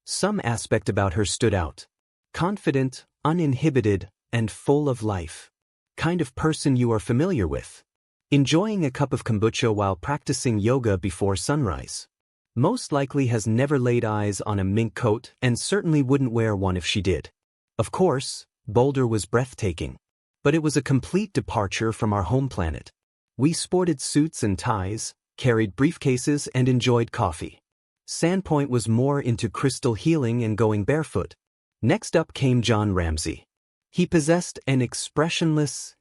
Some aspect about her stood out. Confident, uninhibited, and full of life. Kind of person you are familiar with. Enjoying a cup of kombucha while practicing yoga before sunrise. Most likely has never laid eyes on a mink coat and certainly wouldn't wear one if she did. Of course, Boulder was breathtaking. But it was a complete departure from our home planet. We sported suits and ties, carried briefcases and enjoyed coffee. Sandpoint was more into crystal healing and going barefoot. Next up came John Ramsey. He possessed an expressionless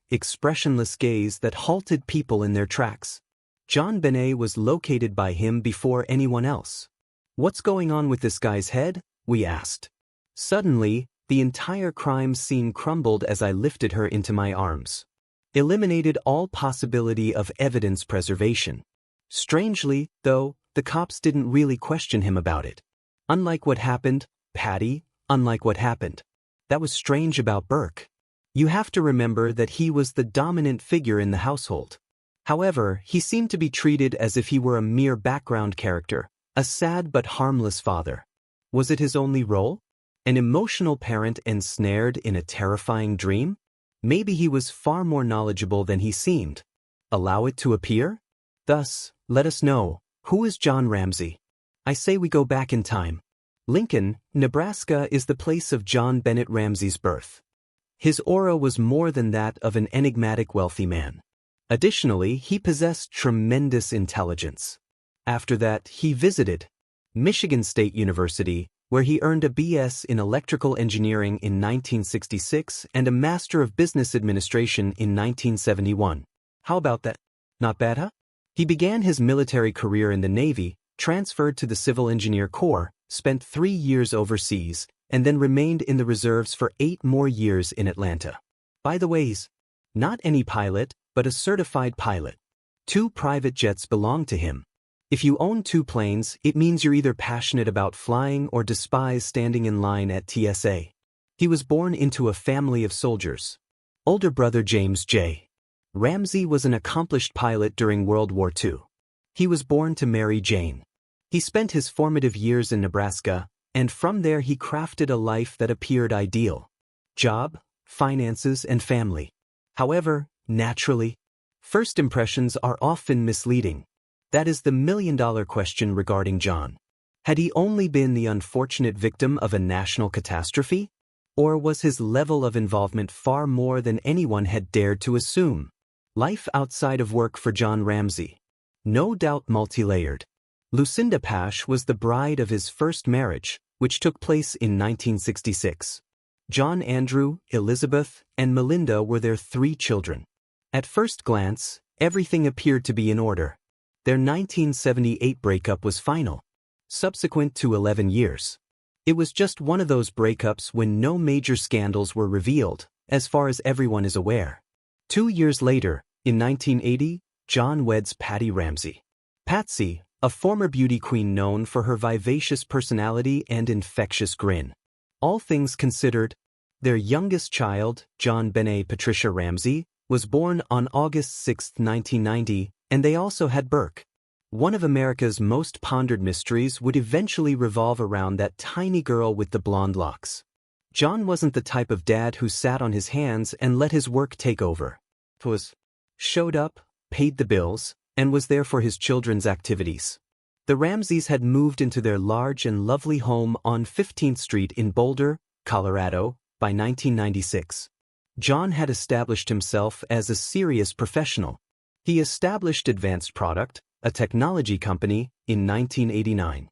gaze that halted people in their tracks. JonBenet was located by him before anyone else. "What's going on with this guy's head?" we asked. Suddenly, the entire crime scene crumbled as I lifted her into my arms. Eliminated all possibility of evidence preservation. Strangely, though, the cops didn't really question him about it. Unlike what happened, Patty, unlike what happened. That was strange about Burke. You have to remember that he was the dominant figure in the household. However, he seemed to be treated as if he were a mere background character, a sad but harmless father. Was it his only role? An emotional parent ensnared in a terrifying dream? Maybe he was far more knowledgeable than he seemed. Allow it to appear? Thus, let us know, who is John Ramsey? I say we go back in time. Lincoln, Nebraska is the place of JonBenet Ramsey's birth. His aura was more than that of an enigmatic wealthy man. Additionally, he possessed tremendous intelligence. After that, he visited Michigan State University, where he earned a BS in electrical engineering in 1966 and a Master of Business Administration in 1971. How about that? Not bad, huh? He began his military career in the Navy, transferred to the Civil Engineer Corps, spent 3 years overseas, and then remained in the reserves for 8 more years in Atlanta. By the way, he's not any pilot, but a certified pilot. 2 private jets belong to him. If you own 2 planes, it means you're either passionate about flying or despise standing in line at TSA. He was born into a family of soldiers. Older brother James J. Ramsey was an accomplished pilot during World War II. He was born to Mary Jane. He spent his formative years in Nebraska, and from there he crafted a life that appeared ideal. Job, finances, and family. However, naturally, first impressions are often misleading. That is the million-dollar question regarding John. Had he only been the unfortunate victim of a national catastrophe? Or was his level of involvement far more than anyone had dared to assume? Life outside of work for John Ramsey. No doubt multi-layered. Lucinda Pash was the bride of his first marriage, which took place in 1966. John Andrew, Elizabeth, and Melinda were their 3 children. At first glance, everything appeared to be in order. Their 1978 breakup was final. Subsequent to 11 years. It was just one of those breakups when no major scandals were revealed, as far as everyone is aware. 2 years later, in 1980, John weds Patty Ramsey. Patsy, a former beauty queen known for her vivacious personality and infectious grin. All things considered, their youngest child, JonBenet Patricia Ramsey, was born on August 6, 1990, and they also had Burke. One of America's most pondered mysteries would eventually revolve around that tiny girl with the blonde locks. John wasn't the type of dad who sat on his hands and let his work take over. He showed up, paid the bills, and was there for his children's activities. The Ramseys had moved into their large and lovely home on 15th Street in Boulder, Colorado, by 1996. John had established himself as a serious professional. He established Advanced Product, a technology company, in 1989.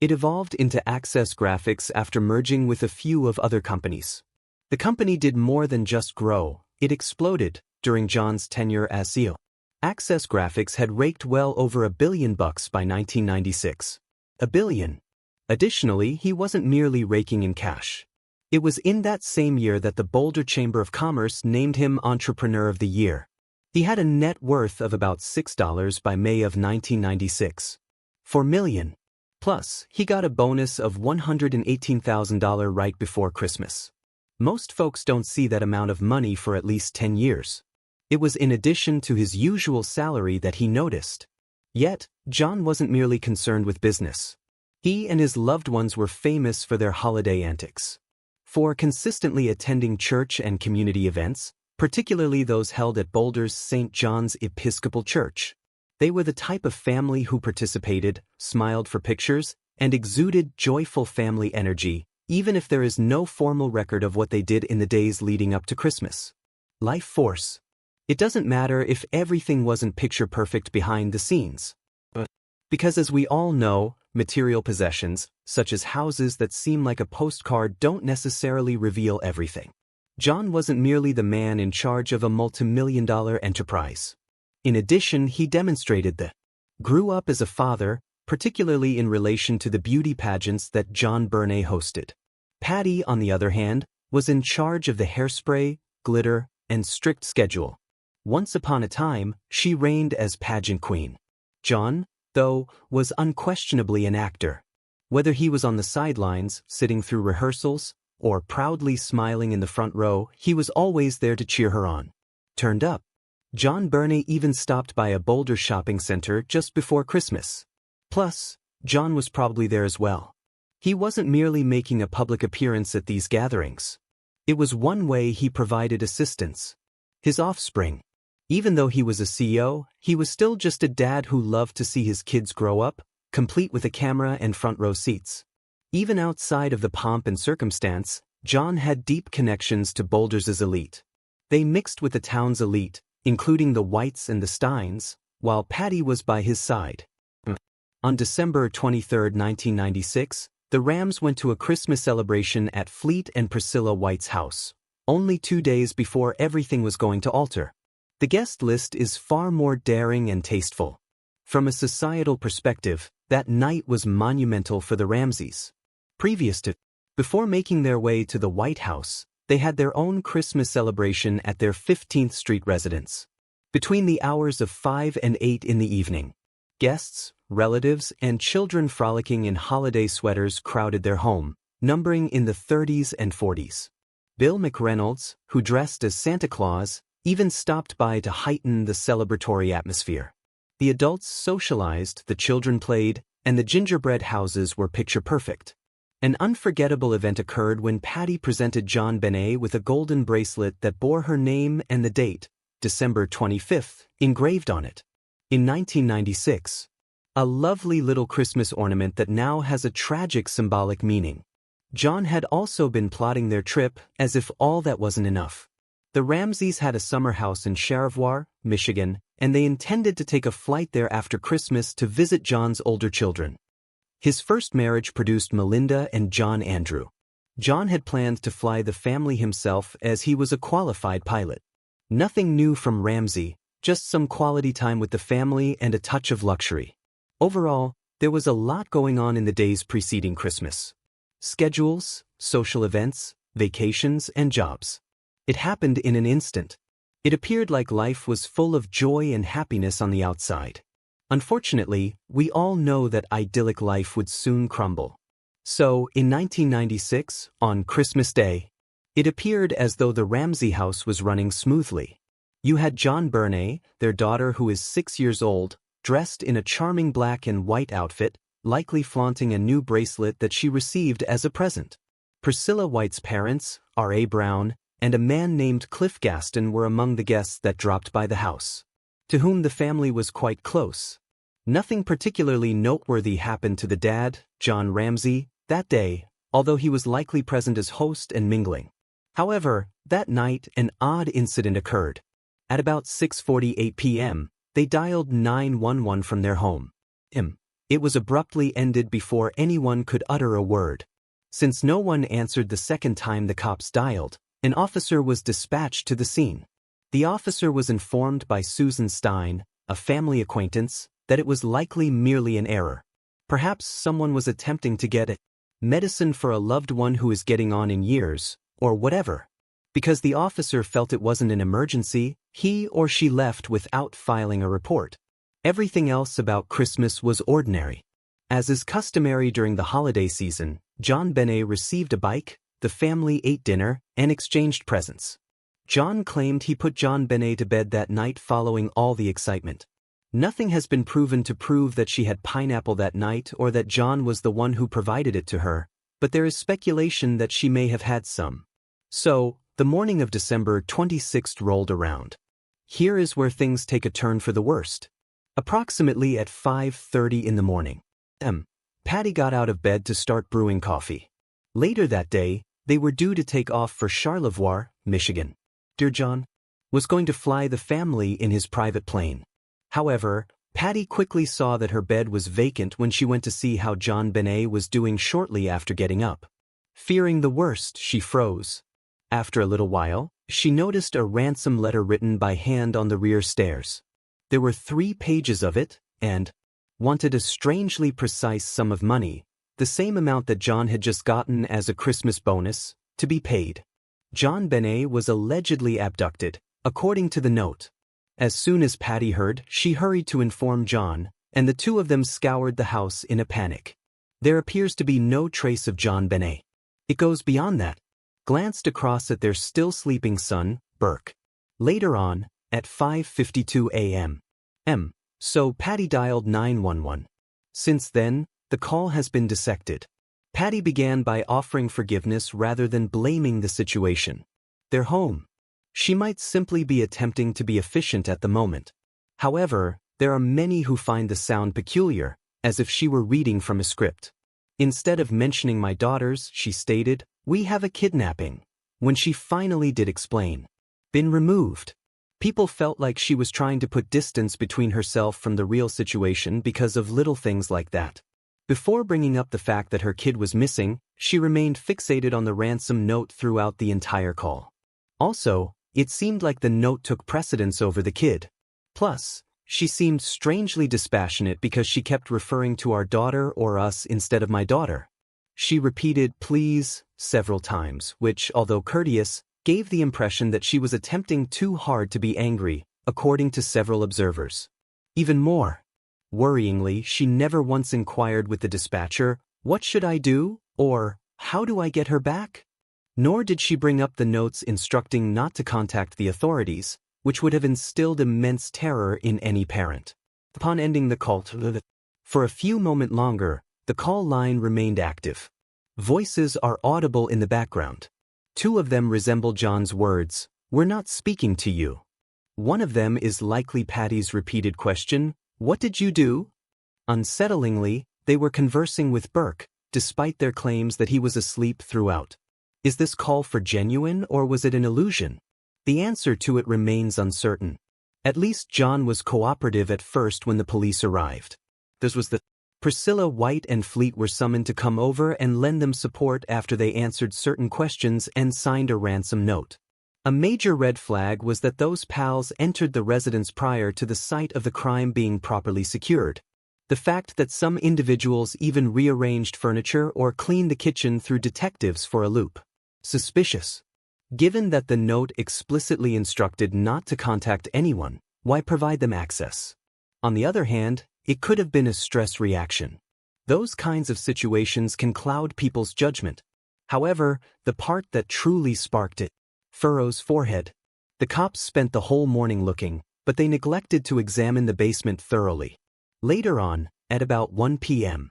It evolved into Access Graphics after merging with a few of other companies. The company did more than just grow, it exploded during John's tenure as CEO. Access Graphics had raked well over $1 billion by 1996. $1 billion. Additionally, he wasn't merely raking in cash. It was in that same year that the Boulder Chamber of Commerce named him Entrepreneur of the Year. He had a net worth of about $6 by May of 1996. $4 million. Plus, he got a bonus of $118,000 right before Christmas. Most folks don't see that amount of money for at least 10 years. It was in addition to his usual salary that he noticed. Yet, John wasn't merely concerned with business. He and his loved ones were famous for their holiday antics. For consistently attending church and community events, particularly those held at Boulder's St. John's Episcopal Church. They were the type of family who participated, smiled for pictures, and exuded joyful family energy, even if there is no formal record of what they did in the days leading up to Christmas. Life force. It doesn't matter if everything wasn't picture perfect behind the scenes. Because as we all know, material possessions, such as houses that seem like a postcard, don't necessarily reveal everything. John wasn't merely the man in charge of a multimillion-dollar enterprise. In addition, he demonstrated that. Grew up as a father, particularly in relation to the beauty pageants that JonBenet hosted. Patty, on the other hand, was in charge of the hairspray, glitter, and strict schedule. Once upon a time, she reigned as pageant queen. John, though, was unquestionably an actor. Whether he was on the sidelines, sitting through rehearsals, or proudly smiling in the front row, he was always there to cheer her on. Turned up. JonBenet even stopped by a Boulder shopping center just before Christmas. Plus, John was probably there as well. He wasn't merely making a public appearance at these gatherings. It was one way he provided assistance. His offspring. Even though he was a CEO, he was still just a dad who loved to see his kids grow up, complete with a camera and front row seats. Even outside of the pomp and circumstance, John had deep connections to Boulder's elite. They mixed with the town's elite, including the Whites and the Steins, while Patty was by his side. On December 23, 1996, the Rams went to a Christmas celebration at Fleet and Priscilla White's house, only 2 days before everything was going to alter. The guest list is far more daring and tasteful. From a societal perspective, that night was monumental for the Ramseys. Before making their way to the White House, they had their own Christmas celebration at their 15th Street residence. Between the hours of 5 and 8 in the evening, guests, relatives, and children frolicking in holiday sweaters crowded their home, numbering in the 30s and 40s. Bill McReynolds, who dressed as Santa Claus, even stopped by to heighten the celebratory atmosphere. The adults socialized, the children played, and the gingerbread houses were picture perfect. An unforgettable event occurred when Patty presented JonBenet with a golden bracelet that bore her name and the date, December 25th, engraved on it. In 1996, a lovely little Christmas ornament that now has a tragic symbolic meaning. John had also been plotting their trip, as if all that wasn't enough. The Ramseys had a summer house in Charivoir, Michigan, and they intended to take a flight there after Christmas to visit John's older children. His first marriage produced Melinda and John Andrew. John had planned to fly the family himself as he was a qualified pilot. Nothing new from Ramsey, just some quality time with the family and a touch of luxury. Overall, there was a lot going on in the days preceding Christmas. Schedules, social events, vacations, and jobs. It happened in an instant. It appeared like life was full of joy and happiness on the outside. Unfortunately, we all know that idyllic life would soon crumble. So, in 1996, on Christmas Day, it appeared as though the Ramsey house was running smoothly. You had JonBenet, their daughter who is 6 years old, dressed in a charming black and white outfit, likely flaunting a new bracelet that she received as a present. Priscilla White's parents, R.A. Brown, and a man named Cliff Gaston were among the guests that dropped by the house, to whom the family was quite close. Nothing particularly noteworthy happened to the dad, John Ramsey, that day, although he was likely present as host and mingling. However, that night an odd incident occurred. At about 6:48 p.m., they dialed 911 from their home. It was abruptly ended before anyone could utter a word. Since no one answered the second time the cops dialed, an officer was dispatched to the scene. The officer was informed by Susan Stein, a family acquaintance, that it was likely merely an error. Perhaps someone was attempting to get medicine for a loved one who is getting on in years, or whatever. Because the officer felt it wasn't an emergency, he or she left without filing a report. Everything else about Christmas was ordinary. As is customary during the holiday season, JonBenet received a bike, the family ate dinner, and exchanged presents. John claimed he put JonBenet to bed that night following all the excitement. Nothing has been proven to prove that she had pineapple that night or that John was the one who provided it to her, but there is speculation that she may have had some. So, the morning of December 26th rolled around. Here is where things take a turn for the worst. Approximately at 5:30 in the morning, Patty got out of bed to start brewing coffee. Later that day, they were due to take off for Charlevoix, Michigan. Dear John was going to fly the family in his private plane. However, Patty quickly saw that her bed was vacant when she went to see how JonBenet was doing shortly after getting up. Fearing the worst, she froze. After a little while, she noticed a ransom letter written by hand on the rear stairs. There were 3 pages of it, and wanted a strangely precise sum of money, the same amount that John had just gotten as a Christmas bonus, to be paid. JonBenet was allegedly abducted, according to the note. As soon as Patty heard, she hurried to inform John, and the two of them scoured the house in a panic. There appears to be no trace of JonBenet. It goes beyond that. Glanced across at their still sleeping son, Burke. Later on, at 5:52 a.m. So Patty dialed 911. Since then, the call has been dissected. Patty began by offering forgiveness rather than blaming the situation. Their home. She might simply be attempting to be efficient at the moment. However, there are many who find the sound peculiar, as if she were reading from a script. Instead of mentioning my daughters, she stated, "We have a kidnapping." When she finally did explain, been removed. People felt like she was trying to put distance between herself from the real situation because of little things like that. Before bringing up the fact that her kid was missing, she remained fixated on the ransom note throughout the entire call. Also, it seemed like the note took precedence over the kid. Plus, she seemed strangely dispassionate because she kept referring to our daughter or us instead of my daughter. She repeated "please" several times, which, although courteous, gave the impression that she was attempting too hard to be angry, according to several observers. Even more worryingly, she never once inquired with the dispatcher, "What should I do?" or "How do I get her back?" Nor did she bring up the notes instructing not to contact the authorities, which would have instilled immense terror in any parent. Upon ending the call, for a few moments longer, the call line remained active. Voices are audible in the background. 2 of them resemble John's words, "We're not speaking to you." One of them is likely Patty's repeated question, "What did you do?" Unsettlingly, they were conversing with Burke, despite their claims that he was asleep throughout. Is this call for genuine or was it an illusion? The answer to it remains uncertain. At least John was cooperative at first when the police arrived. This was the Priscilla White and Fleet were summoned to come over and lend them support after they answered certain questions and signed a ransom note. A major red flag was that those pals entered the residence prior to the site of the crime being properly secured. The fact that some individuals even rearranged furniture or cleaned the kitchen threw detectives for a loop. Suspicious. Given that the note explicitly instructed not to contact anyone, why provide them access? On the other hand, it could have been a stress reaction. Those kinds of situations can cloud people's judgment. However, the part that truly sparked it furrows forehead. The cops spent the whole morning looking, but they neglected to examine the basement thoroughly. Later on, at about 1 p.m.,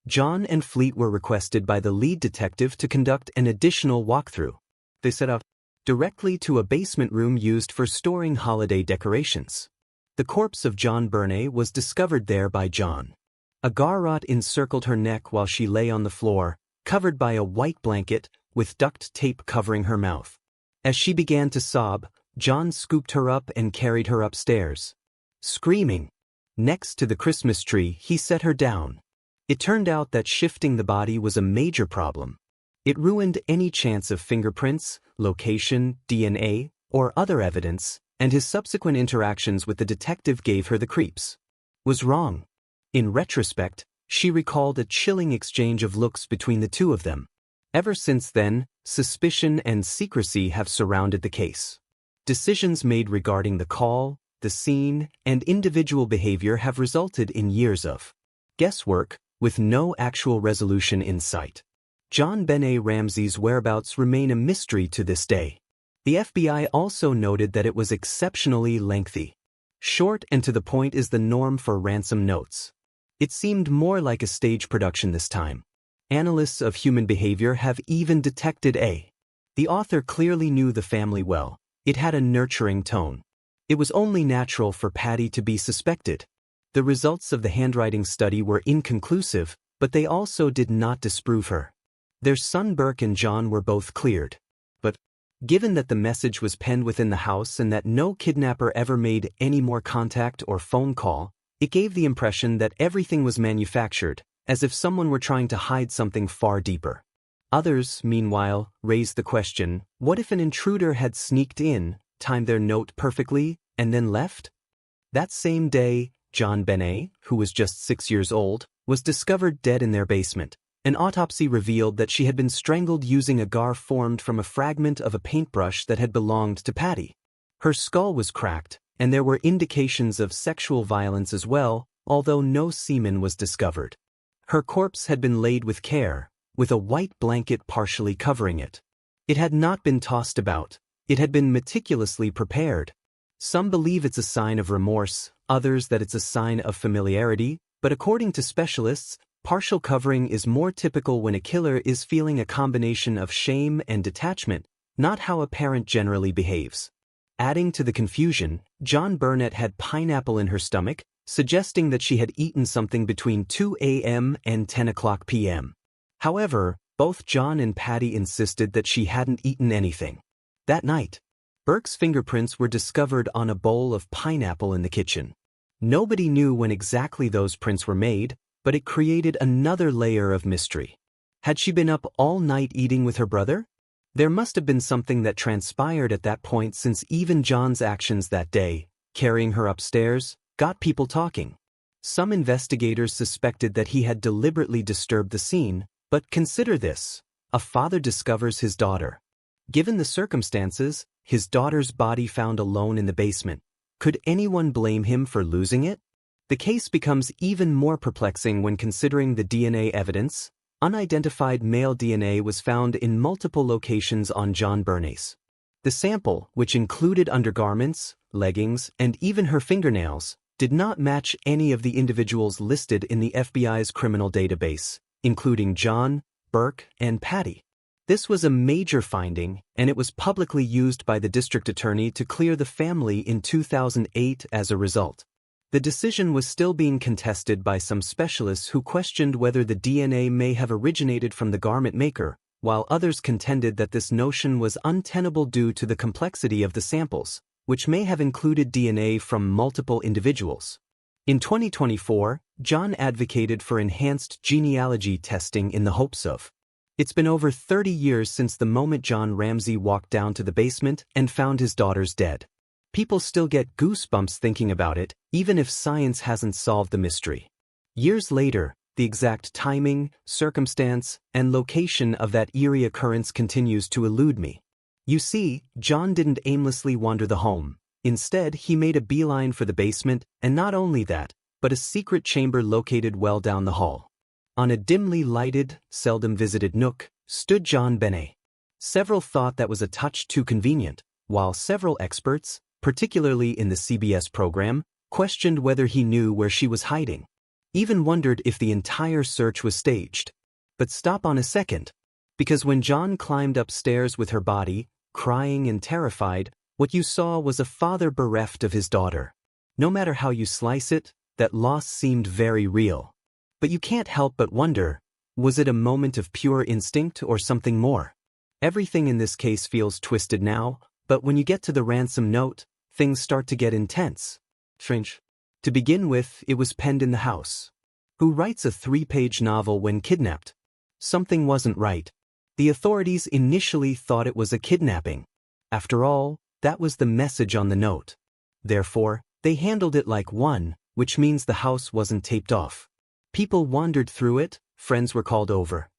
John and Fleet were requested by the lead detective to conduct an additional walkthrough. They set out directly to a basement room used for storing holiday decorations. The corpse of JonBenet was discovered there by John. A garrote encircled her neck while she lay on the floor, covered by a white blanket, with duct tape covering her mouth. As she began to sob, John scooped her up and carried her upstairs. Screaming. Next to the Christmas tree, he set her down. It turned out that shifting the body was a major problem. It ruined any chance of fingerprints, location, DNA, or other evidence, and his subsequent interactions with the detective gave her the creeps. Was wrong. In retrospect, she recalled a chilling exchange of looks between the two of them. Ever since then, suspicion and secrecy have surrounded the case. Decisions made regarding the call, the scene, and individual behavior have resulted in years of guesswork, with no actual resolution in sight. JonBenet Ramsey's whereabouts remain a mystery to this day. The FBI also noted that it was exceptionally lengthy. Short and to the point is the norm for ransom notes. It seemed more like a stage production this time. Analysts of human behavior have even detected the author clearly knew the family well. It had a nurturing tone. It was only natural for Patty to be suspected. The results of the handwriting study were inconclusive, but they also did not disprove her. Their son Burke and John were both cleared. But, given that the message was penned within the house and that no kidnapper ever made any more contact or phone call, it gave the impression that everything was manufactured, as if someone were trying to hide something far deeper. Others, meanwhile, raised the question, what if an intruder had sneaked in, timed their note perfectly, and then left? That same day, JonBenet, who was just 6 years old, was discovered dead in their basement. An autopsy revealed that she had been strangled using a gar formed from a fragment of a paintbrush that had belonged to Patty. Her skull was cracked, and there were indications of sexual violence as well, although no semen was discovered. Her corpse had been laid with care, with a white blanket partially covering it. It had not been tossed about. It had been meticulously prepared. Some believe it's a sign of remorse, others that it's a sign of familiarity, but according to specialists, partial covering is more typical when a killer is feeling a combination of shame and detachment, not how a parent generally behaves. Adding to the confusion, JonBenet had pineapple in her stomach, suggesting that she had eaten something between 2 a.m. and 10 o'clock p.m. However, both John and Patty insisted that she hadn't eaten anything. That night, Burke's fingerprints were discovered on a bowl of pineapple in the kitchen. Nobody knew when exactly those prints were made, but it created another layer of mystery. Had she been up all night eating with her brother? There must have been something that transpired at that point, since even John's actions that day, carrying her upstairs, got people talking. Some investigators suspected that he had deliberately disturbed the scene, but consider this: a father discovers his daughter. Given the circumstances, his daughter's body found alone in the basement. Could anyone blame him for losing it? The case becomes even more perplexing when considering the DNA evidence. Unidentified male DNA was found in multiple locations on JonBenet's. The sample, which included undergarments, leggings, and even her fingernails, did not match any of the individuals listed in the FBI's criminal database, including John, Burke, and Patty. This was a major finding, and it was publicly used by the district attorney to clear the family in 2008 as a result. The decision was still being contested by some specialists who questioned whether the DNA may have originated from the garment maker, while others contended that this notion was untenable due to the complexity of the samples, which may have included DNA from multiple individuals. In 2024, John advocated for enhanced genealogy testing in the hopes of. It's been over 30 years since the moment John Ramsey walked down to the basement and found his daughters dead. People still get goosebumps thinking about it, even if science hasn't solved the mystery. Years later, the exact timing, circumstance, and location of that eerie occurrence continues to elude me. You see, John didn't aimlessly wander the home. Instead, he made a beeline for the basement, and not only that, but a secret chamber located well down the hall. On a dimly lighted, seldom visited nook, stood JonBenet. Several thought that was a touch too convenient, while several experts, particularly in the CBS program, questioned whether he knew where she was hiding. Even wondered if the entire search was staged. But stop on a second. Because when John climbed upstairs with her body, crying and terrified, what you saw was a father bereft of his daughter. No matter how you slice it, that loss seemed very real. But you can't help but wonder, was it a moment of pure instinct or something more? Everything in this case feels twisted now, but when you get to the ransom note, things start to get intense. Strange. To begin with, it was penned in the house. Who writes a 3-page novel when kidnapped? Something wasn't right. The authorities initially thought it was a kidnapping. After all, that was the message on the note. Therefore, they handled it like one, which means the house wasn't taped off. People wandered through it, friends were called over.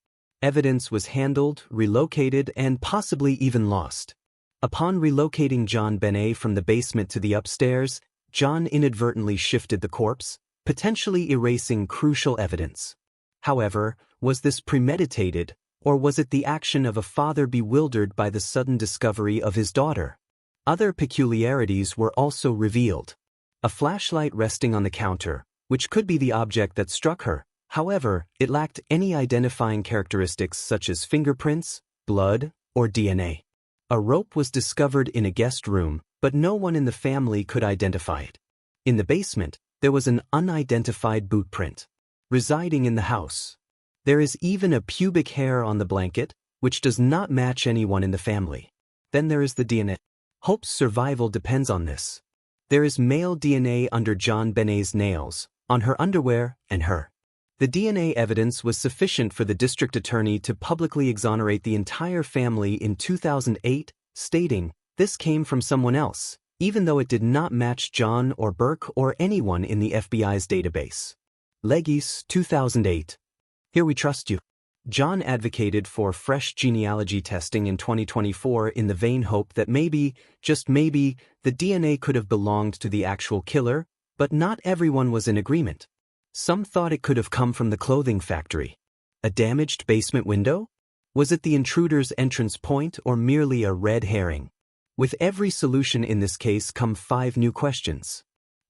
Evidence was handled, relocated, and possibly even lost. Upon relocating JonBenet from the basement to the upstairs, John inadvertently shifted the corpse, potentially erasing crucial evidence. However, was this premeditated, or was it the action of a father bewildered by the sudden discovery of his daughter? Other peculiarities were also revealed. A flashlight resting on the counter, which could be the object that struck her. However, it lacked any identifying characteristics such as fingerprints, blood, or DNA. A rope was discovered in a guest room, but no one in the family could identify it. In the basement, there was an unidentified boot print residing in the house. There is even a pubic hair on the blanket, which does not match anyone in the family. Then there is the DNA. Hope's survival depends on this. There is male DNA under JonBenet's nails, on her underwear, and her. The DNA evidence was sufficient for the district attorney to publicly exonerate the entire family in 2008, stating, "This came from someone else, even though it did not match John or Burke or anyone in the FBI's database." Legis, 2008. Here we trust you. John advocated for fresh genealogy testing in 2024 in the vain hope that maybe, just maybe, the DNA could have belonged to the actual killer, but not everyone was in agreement. Some thought it could have come from the clothing factory. A damaged basement window? Was it the intruder's entrance point or merely a red herring? With every solution in this case come 5 new questions.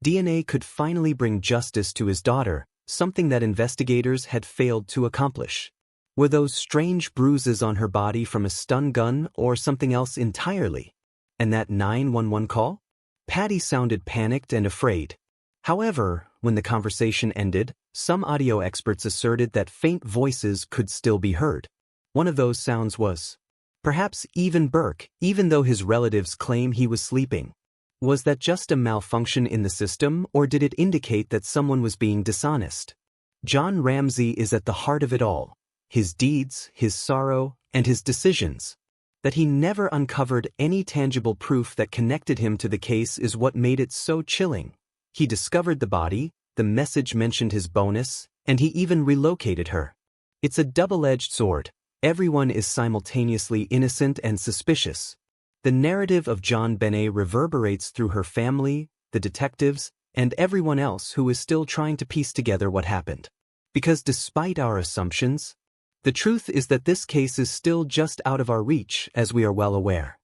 DNA could finally bring justice to his daughter, something that investigators had failed to accomplish. Were those strange bruises on her body from a stun gun or something else entirely? And that 911 call? Patty sounded panicked and afraid. However, when the conversation ended, some audio experts asserted that faint voices could still be heard. One of those sounds was, perhaps even Burke, even though his relatives claim he was sleeping. Was that just a malfunction in the system, or did it indicate that someone was being dishonest? John Ramsey is at the heart of it all. His deeds, his sorrow, and his decisions. That he never uncovered any tangible proof that connected him to the case is what made it so chilling. He discovered the body, the message mentioned his bonus, and he even relocated her. It's a double-edged sword. Everyone is simultaneously innocent and suspicious. The narrative of JonBenet reverberates through her family, the detectives, and everyone else who is still trying to piece together what happened. Because despite our assumptions, the truth is that this case is still just out of our reach, as we are well aware.